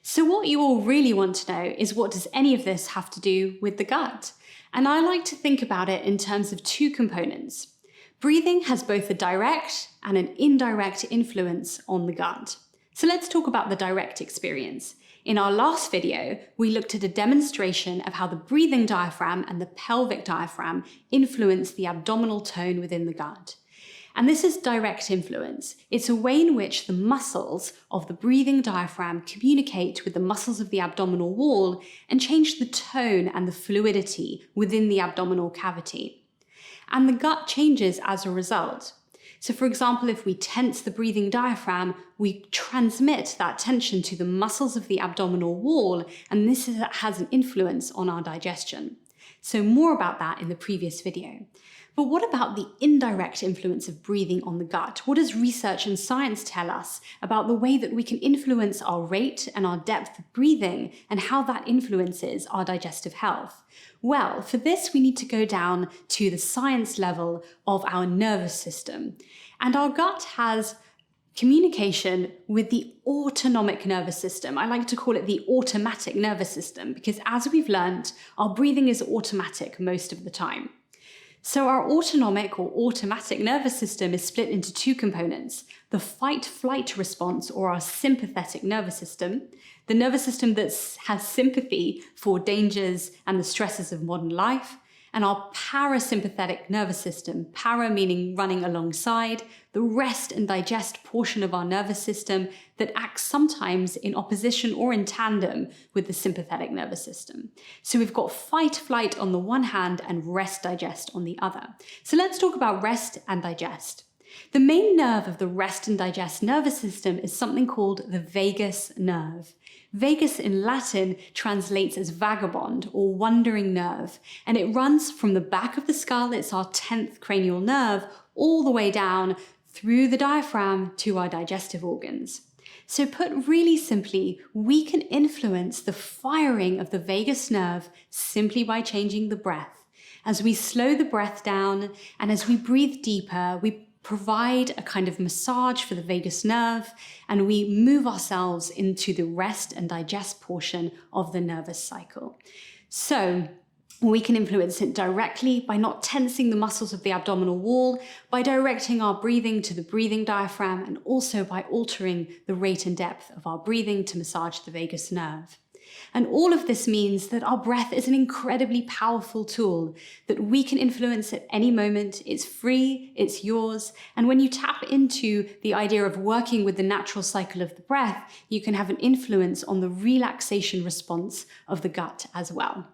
So what you all really want to know is, what does any of this have to do with the gut? And I like to think about it in terms of two components. Breathing has both a direct and an indirect influence on the gut. So let's talk about the direct experience. In our last video, we looked at a demonstration of how the breathing diaphragm and the pelvic diaphragm influence the abdominal tone within the gut. And this is direct influence. It's a way in which the muscles of the breathing diaphragm communicate with the muscles of the abdominal wall and change the tone and the fluidity within the abdominal cavity. And the gut changes as a result. So for example, if we tense the breathing diaphragm, we transmit that tension to the muscles of the abdominal wall, and this has an influence on our digestion. So more about that in the previous video. But what about the indirect influence of breathing on the gut? What does research and science tell us about the way that we can influence our rate and our depth of breathing and how that influences our digestive health? Well, for this, we need to go down to the science level of our nervous system. And our gut has communication with the autonomic nervous system. I like to call it the automatic nervous system because, as we've learned, our breathing is automatic most of the time. So our autonomic or automatic nervous system is split into two components: the fight-flight response, or our sympathetic nervous system, the nervous system that has sympathy for dangers and the stresses of modern life, and our parasympathetic nervous system, para meaning running alongside, the rest and digest portion of our nervous system that acts sometimes in opposition or in tandem with the sympathetic nervous system. So we've got fight, flight on the one hand and rest, digest on the other. So let's talk about rest and digest. The main nerve of the rest and digest nervous system is something called the vagus nerve. Vagus in Latin translates as vagabond or wandering nerve, and it runs from the back of the skull, it's our 10th cranial nerve, all the way down through the diaphragm to our digestive organs. So put really simply, we can influence the firing of the vagus nerve simply by changing the breath. As we slow the breath down and as we breathe deeper, we provide a kind of massage for the vagus nerve, and we move ourselves into the rest and digest portion of the nervous cycle. So we can influence it directly by not tensing the muscles of the abdominal wall, by directing our breathing to the breathing diaphragm, and also by altering the rate and depth of our breathing to massage the vagus nerve. And all of this means that our breath is an incredibly powerful tool that we can influence at any moment. It's free, it's yours. And when you tap into the idea of working with the natural cycle of the breath, you can have an influence on the relaxation response of the gut as well.